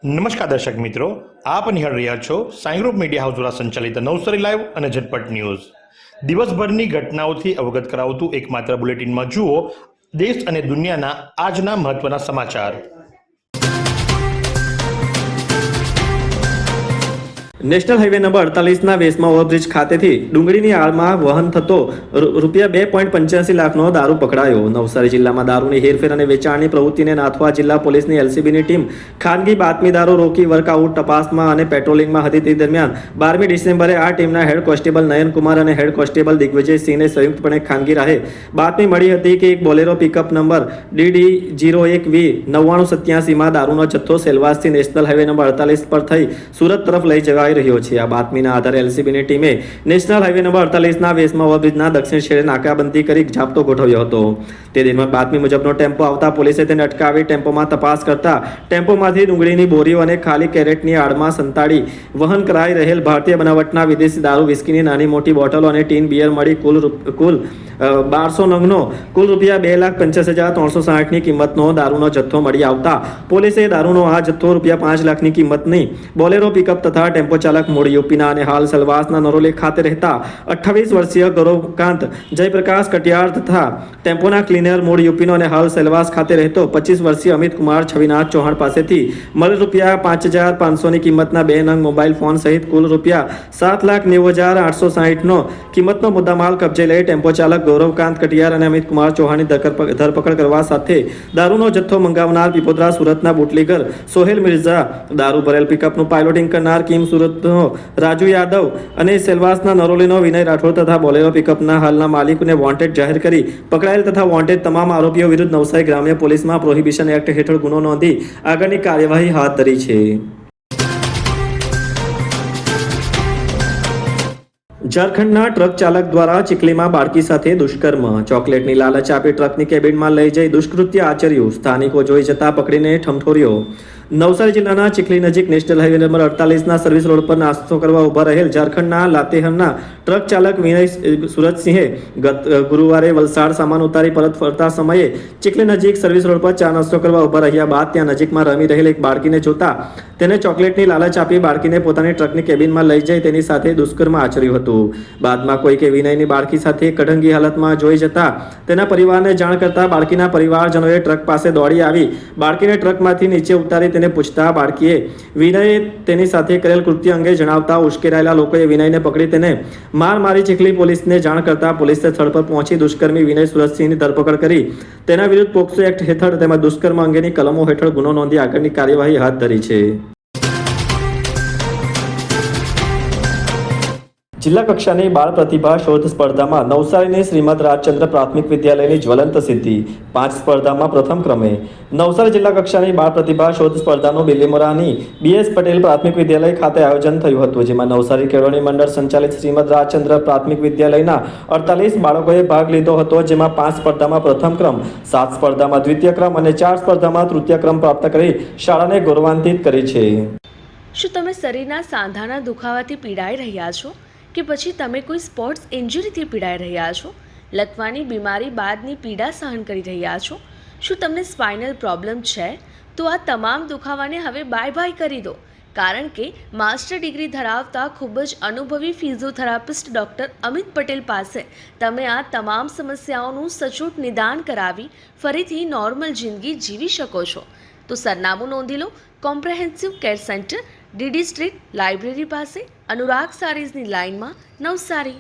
નમસ્કાર દર્શક મિત્રો, આપ નિહાળ રહ્યા છો સાઈ ગ્રુપ મીડિયા હાઉસ દ્વારા સંચાલિત નવસારી લાઈવ અને ઝટપટ ન્યૂઝ. દિવસભરની ઘટનાઓથી અવગત કરાવતું એકમાત્ર બુલેટિનમાં જુઓ દેશ અને દુનિયાના આજના મહત્વના સમાચાર. નેશનલ હાઈવે નંબર 48ના વેસમાં ઓવરબ્રિજ ખાતેથી ડુંગળીની આડમાં વહન થતો ₹2.85 લાખનો દારૂ પકડાયો. નવસારી જિલ્લામાં દારૂની હેરફેર અને વેચાણની પ્રવૃત્તિને નાથવા જિલ્લા પોલીસની એલસીબીની ટીમ ખાનગી બાતમીદારો રોકી વર્કઆઉટ તપાસમાં અને પેટ્રોલિંગમાં હતી. તે દરમિયાન 12મી ડિસેમ્બરે આ ટીમના હેડ કોન્સ્ટેબલ નયનકુમાર અને હેડ કોન્સ્ટેબલ દિગ્વિજયસિંહને સંયુક્તપણે ખાનગી રાહે બાતમી મળી હતી કે એક બોલેરો પિકઅપ નંબર DD01V 9987માં દારૂનો જથ્થો સેલવાસથી નેશનલ હાઈવે નંબર 48 પર થઈ સુરત તરફ લઈ જવાય રહ્યો છે. આ બાતમીના આધારે એલસીબીની ટીમે નેશનલ હાઈવે નંબર 48ના વેસમાં ઓવરબ્રિજના દક્ષિણ છેડે નાકાબંધી કરી જાપ્તો ગોઠવ્યો હતો. તે દરમિયાન બાતમી મુજબનો ટેમ્પો આવતા પોલીસે તેને અટકાવી ટેમ્પોમાં તપાસ કરતા ટેમ્પોમાંથી ડુંગળીની બોરીઓ અને ખાલી કેરેટની આડમાં સંતાડી વહન કરાઈ રહેલ ભારતીય બનાવટના વિદેશી દારૂ, વિસ્કીની નાની મોટી બોટલો અને ટીન બિયર મળી કુલ 1200 નંગનો કુલ ₹2,85,360ની કિંમતનો દારૂનો જથ્થો મળી આવતા પોલીસે દારૂનો આ જથ્થો ₹5 લાખની કિંમતની બોલેરો પિકઅપ તથા ટેમ્પો ચાલક મૂળ યુપીના અને હાલ સલવાસના નરોલી ખાતે રહેતા 28 વર્ષીય ગૌરવકાંત જયપ્રકાશ કટિયાર તથા ટેમ્પોના ક્લીનર મૂળ યુપીનો અને હાલ સેલવાસ ખાતે રહેતો 25 વર્ષીય અમિત કુમાર છવિનાથ ચૌહાણ પાસેથી મળેલ ₹5,500ની કિંમતના 2 નંગ મોબાઈલ ફોન સહિત કુલ ₹7,90,860નો કિંમતનો મુદ્દામાલ કબજે લઈ ટેમ્પો ચાલક ગૌરવકાંત કટિયાર અને અમિત કુમાર ચૌહાણની ધરપકડ કરવા સાથે દારૂનો જથ્થો મંગાવનાર પીપોદરા સુરતના બુટલીગર સોહેલ મિર્ઝા, દારૂ ભરેલ પિકઅપનું પાયલોટિંગ કરનાર કિમ સુરતનો રાજુ યાદવ અને સેલવાસના નરોલીનો વિનય રાઠોડ તથા બોલેરો પિકઅપના હાલના માલિકને વોન્ટેડ જાહેર કરી પકડાયેલ તથા વોન્ટેડ તમામ આરોપીઓ વિરુદ્ધ નવસારી ગ્રામ્ય પોલીસમાં પ્રોહિબિશન એક્ટ હેઠળ ગુનો નોંધી આગળની કાર્યવાહી હાથ ધરી છે. ઝારખંડના ટ્રક ચાલક દ્વારા ચીખલીમાં બાળકી સાથે દુષ્કર્મ. ચોકલેટની લાલચ આપી ટ્રકની કેબિનમાં લઈ જઈ દુષ્કૃત્ય આચર્યું. સ્થાનિકો જોઈ જતા પકડીને ઠમઠોર્યો. નવસારી જિલ્લાના ચીખલી નજીક નેશનલ હાઈવે નંબર 48ના સર્વિસ રોડ પર નાસ્તો કરવા ઉભા રહેલ ઝારખંડના લાતેહરના ટ્રક ચાલક વિનય સુરતસિંહે ગત ગુરુવારે વલસાડ સામાન ઉતારી પરત ફરતા સમયે ચીખલી નજીક સર્વિસ રોડ પર ચા નાસ્તો કરવા ઉભા રહ્યા બાદ ત્યાં નજીકમાં રમી રહેલ એક બાળકીને જોતા તેને ચોકલેટની લાલચ આપી બાળકીને પોતાની ટ્રકની કેબિનમાં લઈ જઈ તેની સાથે દુષ્કર્મ આચર્યું હતું. બાદમાં કોઈકે વિનયની બાળકી સાથે કઢંગી હાલતમાં જોઈ જતા તેના પરિવારને જાણ કરતા બાળકીના પરિવારજનોએ ટ્રક પાસે દોડી આવી બાળકીને ટ્રકમાંથી નીચે ઉતારી તેને પૂછતા બાળકીએ વિનયે તેની સાથે કરેલ કૃત્ય અંગે જણાવતા ઉશ્કેરાયેલા લોકોએ વિનયને પકડી તેને મારી ચીખલી પોલીસને જાણ કરતા પોલીસે સ્થળ પર પહોંચી દુષ્કર્મી વિનય સુરતસિંહની ધરપકડ કરી તેના વિરુદ્ધ પોક્સો એક્ટ હેઠળ તેમજ દુષ્કર્મ અંગેની કલમો હેઠળ ગુનો નોંધી આગળની કાર્યવાહી હાથ ધરી છે. જિલ્લા કક્ષાની બાળ પ્રતિભા શોધ સ્પર્ધામાં નવસારીની શ્રીમદ રાજચંદ્ર પ્રાથમિક વિદ્યાલયની જ્વલંત સિદ્ધિ. 5 સ્પર્ધામાં પ્રથમ ક્રમે. નવસારી જિલ્લા કક્ષાની બાળ પ્રતિભા શોધ સ્પર્ધાનું બિલીમોરાની BS પટેલ પ્રાથમિક વિદ્યાલય ખાતે આયોજન થયું હતું, જેમાં નવસારી કેળવણી મંડળ સંચાલિત શ્રીમદ રાજચંદ્ર પ્રાથમિક વિદ્યાલયના 48 બાળકોએ ભાગ લીધો હતો, જેમાં 5 સ્પર્ધામાં પ્રથમ ક્રમ, 7 સ્પર્ધામાં દ્વિતીય ક્રમ અને 4 સ્પર્ધામાં તૃતીય ક્રમ પ્રાપ્ત કરી શાળાને ગૌરવાન્વિત કરી છે. શું તમે શરીરના સાંધાના દુખાવાથી પીડાઈ રહ્યા છો કે પછી તમે કોઈ સ્પોર્ટ્સ ઇન્જરીથી પીડાઈ રહ્યા છો? લકવાની બીમારી બાદની પીડા સહન કરી રહ્યા છો? શું તમને સ્પાઇનલ પ્રોબ્લેમ છે? તો આ તમામ દુખાવાને હવે બાય કરી દો, કારણ કે માસ્ટર ડિગ્રી ધરાવતા ખૂબ જ અનુભવી ફિઝિયોથેરાપિસ્ટ ડૉક્ટર અમિત પટેલ પાસે તમે આ તમામ સમસ્યાઓનું સચોટ નિદાન કરાવી ફરીથી નોર્મલ જિંદગી જીવી શકો છો. તો સરનામું નોંધી લો. Comprehensive care centre, DD street, library પાસે, અનુરાગ સારીઝની લાઇનમાં, નવસારી.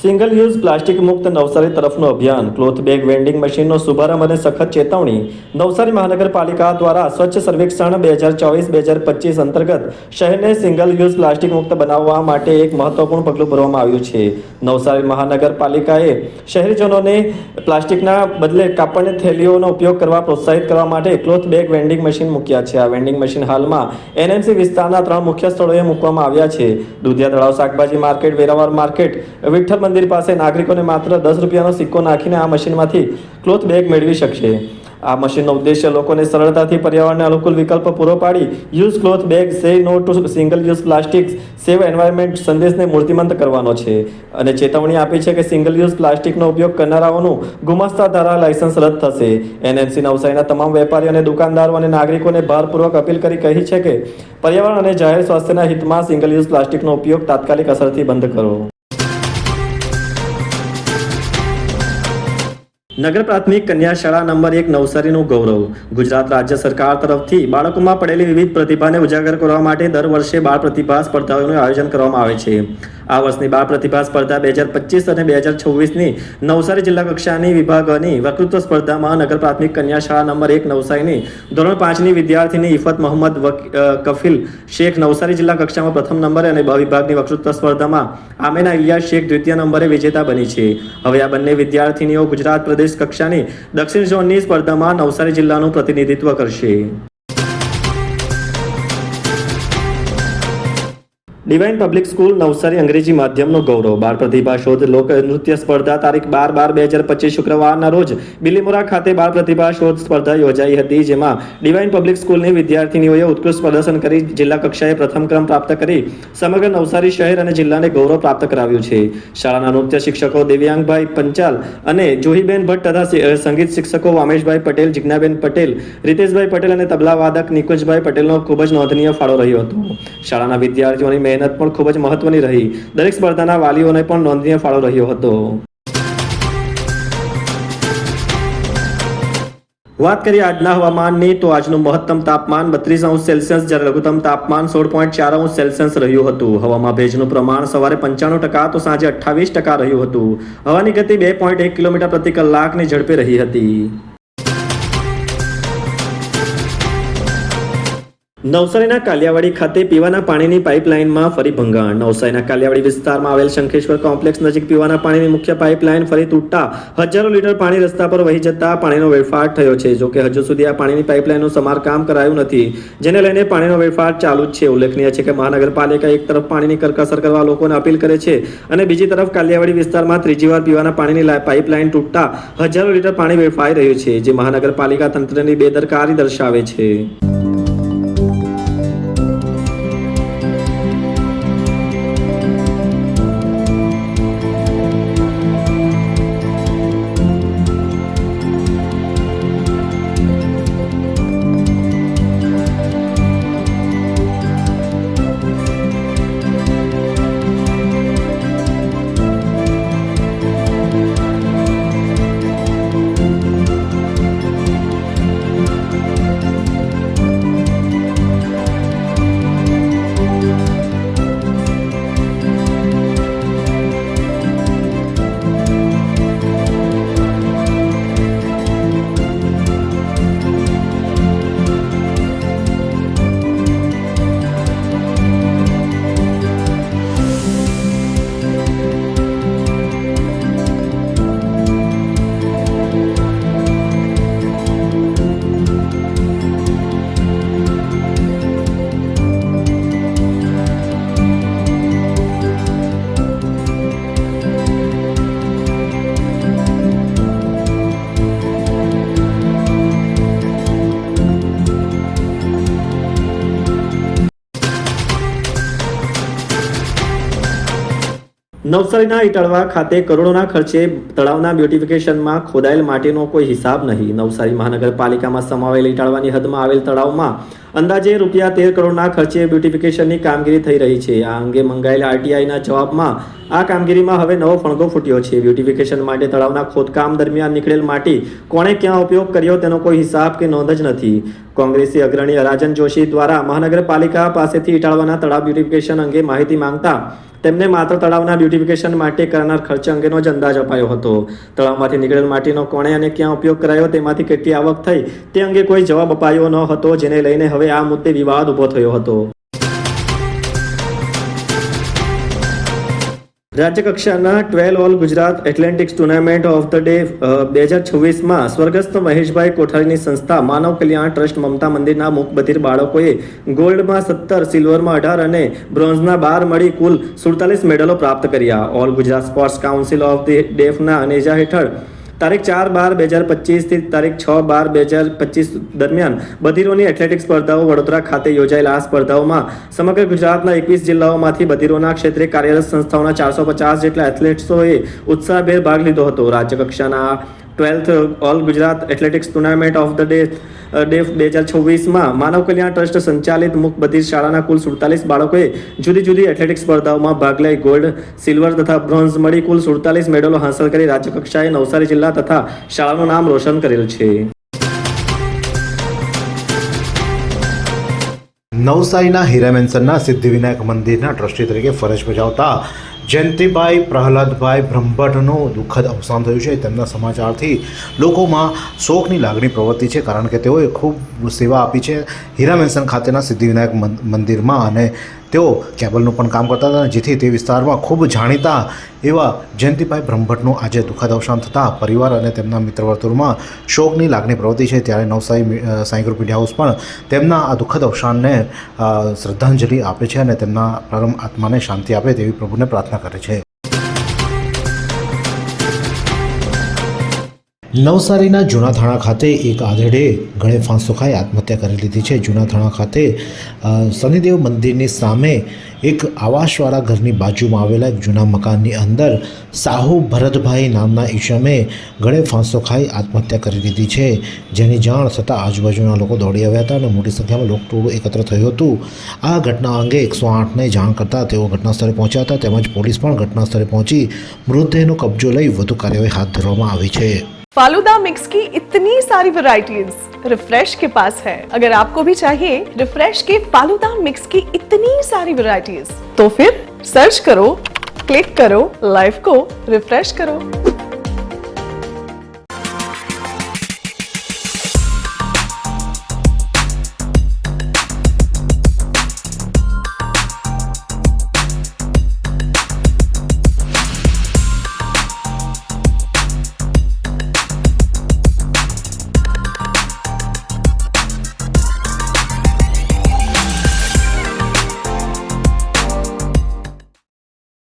સિંગલ યુઝ પ્લાસ્ટિક મુક્ત નવસારી તરફનું અભિયાન. ક્લોથ બેગ વેન્ડિંગ મશીનનો શુભારંભ અને સખત ચેતવણી. નવસારી મહાનગરપાલિકા દ્વારા સ્વચ્છ સર્વેક્ષણ 2024-2025 અંતર્ગત શહેરને સિંગલ યુઝ પ્લાસ્ટિક મુક્ત બનાવવા માટે એક મહત્વપૂર્ણ પગલું ભરવામાં આવ્યું છે. નવસારી મહાનગરપાલિકાએ શહેરીજનોને પ્લાસ્ટિકના બદલે કાપડની થેલીઓનો ઉપયોગ કરવા પ્રોત્સાહિત કરવા માટે ક્લોથ બેગ વેન્ડિંગ મશીન મૂક્યા છે. આ વેન્ડિંગ મશીન હાલમાં NMC વિસ્તારના 3 મુખ્ય સ્થળોએ મૂકવામાં આવ્યા છે. દુધિયા તળાવ શાકભાજી માર્કેટ, વેરાવળ માર્કેટ, વિઠ્ઠલ મંદિર પાસે નાગરિકોને માત્ર ₹10નો સિક્કો નાખીને આ મશીનમાંથી ક્લોથ બેગ મેળવી શકશે. આ મશીનનો ઉદ્દેશ્ય લોકોને સરળતાથી પર્યાવરણને અનુકૂળ વિકલ્પ પૂરો પાડી use cloth bag, say no to single use plastic, save environment સંદેશને મૂર્તિમંત કરવાનો છે અને ચેતવણી આપી છે કે સિંગલ યુઝ પ્લાસ્ટિકનો ઉપયોગ કરનારાઓનું ગુમાસ્તા ધારા લાયસન્સ રદ થશે. એનએમસી નવસારીના તમામ વેપારીઓ અને દુકાનદારો અને નાગરિકોને ભારપૂર્વક અપીલ કરી કહી છે કે પર્યાવરણ અને જાહેર સ્વાસ્થ્યના હિતમાં સિંગલ યુઝ પ્લાસ્ટિકનો ઉપયોગ તાત્કાલિક અસરથી બંધ કરો. નગર પ્રાથમિક કન્યા શાળા નંબર 1 નવસારીનું ગૌરવ. ગુજરાત રાજ્ય સરકાર તરફથી બાળકોમાં પડેલી વિવિધ પ્રતિભાને ઉજાગર કરવા માટે દર વર્ષે બાળ પ્રતિભા સ્પર્ધાઓનું આયોજન કરવામાં આવે છે. આ વર્ષની બાળ પ્રતિભા સ્પર્ધા 2025 અને 2026ની નવસારી જિલ્લા કક્ષાની વિભાગની વક્તૃત્વ સ્પર્ધામાં નગર પ્રાથમિક કન્યા શાળા નંબર 1 નવસારીની ધોરણ 5ની વિદ્યાર્થીની ઇફત મોહમ્મદ કફીલ શેખ નવસારી જિલ્લા કક્ષામાં પ્રથમ નંબરે અને બ વિભાગની વક્તૃત્વ સ્પર્ધામાં આમેના ઇલિયાસ શેખ દ્વિતીય નંબરે વિજેતા બની છે. હવે આ બંને વિદ્યાર્થીનીઓ ગુજરાત પ્રદેશ કક્ષાની દક્ષિણ ઝોનની સ્પર્ધામાં નવસારી જિલ્લાનું પ્રતિનિધિત્વ કરશે. ડિવાઇન પબ્લિક સ્કૂલ નવસારી અંગ્રેજી માધ્યમનો ગૌરવ. બાળ પ્રતિભા શોધ લોક નૃત્ય સ્પર્ધા તારીખ 12/12/2025 શુક્રવારના રોજ બિલીમોરા ખાતે બાળ પ્રતિભા શોધ સ્પર્ધા યોજાઈ હતી, જેમાં ડિવાઇન પબ્લિક સ્કૂલની વિદ્યાર્થીનીઓએ ઉત્કૃષ્ટ પ્રદર્શન કરી જિલ્લા કક્ષાએ પ્રથમ ક્રમ પ્રાપ્ત કરી સમગ્ર નવસારી શહેર અને જિલ્લાને ગૌરવ પ્રાપ્ત કરાવ્યું છે. શાળાના નૃત્ય શિક્ષકો દિવ્યાંગભાઈ પંચાલ અને જોહીબેન ભટ્ટ તથા સંગીત શિક્ષકો વામેશભાઈ પટેલ, જિજ્ઞાબેન પટેલ, રીતેશભાઈ પટેલ અને તબલા વાદક નિકુંજભાઈ પટેલનો ખૂબ જ નોંધનીય ફાળો રહ્યો હતો. શાળાના વિદ્યાર્થીઓની મહેનત પણ ખૂબ જ મહત્વની રહી. દરેક સ્પર્ધાના વાલીઓને પણ નોંધનીય ફાળો રહ્યો હતો. વાત કરીએ આજના હવામાનની તો આજનું મહત્તમ તાપમાન 32°C જ્યારે લઘુત્તમ તાપમાન 16.4°C રહ્યું હતું. હવામાં ભેજનું પ્રમાણ સવારે 95% તો સાંજે 28% રહ્યું હતું. હવાની ગતિ 2.1 કિલોમીટર પ્રતિ કલાકની ઝડપે રહી હતી. નવસારીના કાલિયાવાડી ખાતે પીવાના પાણીની પાઇપલાઇનમાં ફરી ભંગાણ. નવસારીના કાલિયાવાડી વિસ્તારમાં આવેલ શંખેશ્વર કોમ્પ્લેક્સ નજીક પીવાના પાણીની મુખ્ય પાઇપલાઇન ફરી તૂટતા હજારો લીટર પાણી રસ્તા પર વહી જતા પાણીનો વેડફાટ થયો છે. જોકે હજુ સુધી આ પાણીની પાઇપલાઇનનું સમારકામ કરાયું નથી, જેને લઈને પાણીનો વેડફાટ ચાલુ જ છે. ઉલ્લેખનીય છે કે મહાનગરપાલિકા એક તરફ પાણીની કરકસર કરવા લોકોને અપીલ કરે છે અને બીજી તરફ કાલિયાવાડી વિસ્તારમાં ત્રીજી વાર પીવાના પાણીની પાઇપલાઇન તૂટતા હજારો લીટર પાણી વેડફાઈ રહ્યું છે, જે મહાનગરપાલિકા તંત્રની બેદરકારી દર્શાવે છે. નવસારીના ઇટાળવા ખાતે કરોડોના ખર્ચે તળાવના બ્યુટિફિકેશનમાં ખોદાયેલ માટીનો કોઈ હિસાબ નહીં. નવસારી મહાનગરપાલિકામાં સમાવેલ ઇટાળવાની હદમાં આવેલ તળાવમાં અંદાજે ₹13 કરોડના ખર્ચે બ્યુટિફિકેશનની કામગીરી થઈ રહી છે. આ અંગે મંગાયેલા આરટીઆઈના જવાબમાં આ કામગીરીમાં હવે નવો ફણગો ફૂટ્યો છે. બ્યુટિફિકેશન માટે તળાવના ખોદકામ દરમિયાન નીકળેલ માટી કોણે ક્યાં ઉપયોગ કર્યો તેનો કોઈ હિસાબ કે નોંધ જ નથી. કોંગ્રેસી અગ્રણી અરાજન જોશી દ્વારા મહાનગરપાલિકા પાસેથી ઇટાળવાના તળાવ બ્યુટિફિકેશન અંગે માહિતી માંગતા તેમને માત્ર તળાવના બ્યુટિફિકેશન માટે કરનાર ખર્ચ અંગેનો જ અંદાજ અપાયો હતો. તળાવમાંથી નીકળેલ માટીનો કોણે અને ક્યાં ઉપયોગ કરાયો, તેમાંથી કેટલી આવક થઈ તે અંગે કોઈ જવાબ અપાયો ન હતો, જેને લઈને હવે આ મુદ્દે વિવાદ ઊભો થયો હતો. રાજ્ય કક્ષાના 12 all Gujarat athletics tournament of the deaf 2026માં સ્વર્ગસ્થ મહેશભાઈ કોઠારીની સંસ્થા માનવ કલ્યાણ ટ્રસ્ટ મમતા મંદિરના મૂકબધિર બાળકોએ ગોલ્ડમાં 17, સિલ્વરમાં 18 અને બ્રોન્ઝના 12 મળી કુલ 47 મેડલો પ્રાપ્ત કર્યા. All Gujarat sports council of the ડેફના નેજા હેઠળ તારીખ 4/12/2025 થી તારીખ 6/12/2025 દરમિયાન બધિરોની એથ્લેટિક્સ સ્પર્ધાઓ વડોદરા ખાતે યોજાયેલ આ સ્પર્ધાઓમાં સમગ્ર ગુજરાતના 21 જિલ્લાઓમાંથી બધિરોના ક્ષેત્રે કાર્યરત સંસ્થાઓના 450 જેટલા એથ્લેટ્સોએ ઉત્સાહભેર ભાગ લીધો હતો. રાજ્યકક્ષાના 12th all Gujarat athletics tournament of the deaf 2026માં માનવ કલ્યાણ ટ્રસ્ટ સંચાલિત મુક્ત બધિર શાળાના કુલ 47 બાળકોએ જુદી જુદી એથ્લેટિક્સ સ્પર્ધાઓમાં ભાગ લઈ ગોલ્ડ, સિલ્વર તથા બ્રોન્ઝ મળી કુલ 47 મેડલો હાંસલ કરી રાજ્યકક્ષાએ નવસારી જિલ્લા તથા શાળાનું નામ રોશન કરેલ છે. નવસારીના હીરા મેન્શનના સિદ્ધિવિનાયક મંદિરના ટ્રસ્ટી તરીકે ફરજ બજાવતા જયંતિભાઈ પ્રહલાદભાઈ બ્રહ્મભટ્ટનું દુઃખદ અવસાન થયું છે. તેમના સમાચારથી લોકોમાં શોકની લાગણી પ્રવર્તી છે, કારણ કે તેઓએ ખૂબ સેવા આપી છે હીરા મેન્શન ખાતેના સિદ્ધિવિનાયક મંદિરમાં, અને તેઓ કેબલનું પણ કામ કરતા હતા, જેથી તે વિસ્તારમાં ખૂબ જાણીતા એવા જયંતિભાઈ બ્રહ્મભટ્ટનું આજે દુઃખદ અવસાન થતાં પરિવાર અને તેમના મિત્ર વર્તુળમાં શોકની લાગણી પ્રવર્તી છે. ત્યારે Navsari Sai group media house પણ તેમના આ દુઃખદ અવસાનને શ્રદ્ધાંજલિ આપે છે અને તેમના પરમ આત્માને શાંતિ આપે તેવી પ્રભુને પ્રાર્થના કરે છે. નવસારીના જૂના થાણા ખાતે એક આધેડે ગળે ફાંસો ખાઈ આત્મહત્યા કરી લીધી છે. જૂના થાણા ખાતે શનિદેવ મંદિરની સામે એક આવાસવાળા ઘરની બાજુમાં આવેલા એક જૂના મકાનની અંદર સાહુ ભરતભાઈ નામના ઈસમે ગળે ફાંસો ખાઈ આત્મહત્યા કરી લીધી છે. જેની જાણ થતાં આજુબાજુના લોકો દોડી આવ્યા હતા અને મોટી સંખ્યામાં લોકટોળું એકત્ર થયું હતું. આ ઘટના અંગે 108ને જાણ કરતાં તેઓ ઘટનાસ્થળે પહોંચ્યા હતા, તેમજ પોલીસ પણ ઘટનાસ્થળે પહોંચી મૃતદેહનો કબજો લઈ વધુ કાર્યવાહી હાથ ધરવામાં આવી છે. फालूदा मिक्स की इतनी सारी वैरायटीज रिफ्रेश के पास है. अगर आपको भी चाहिए रिफ्रेश के फालूदा मिक्स की इतनी सारी वैरायटीज, तो फिर सर्च करो, क्लिक करो, लाइफ को रिफ्रेश करो.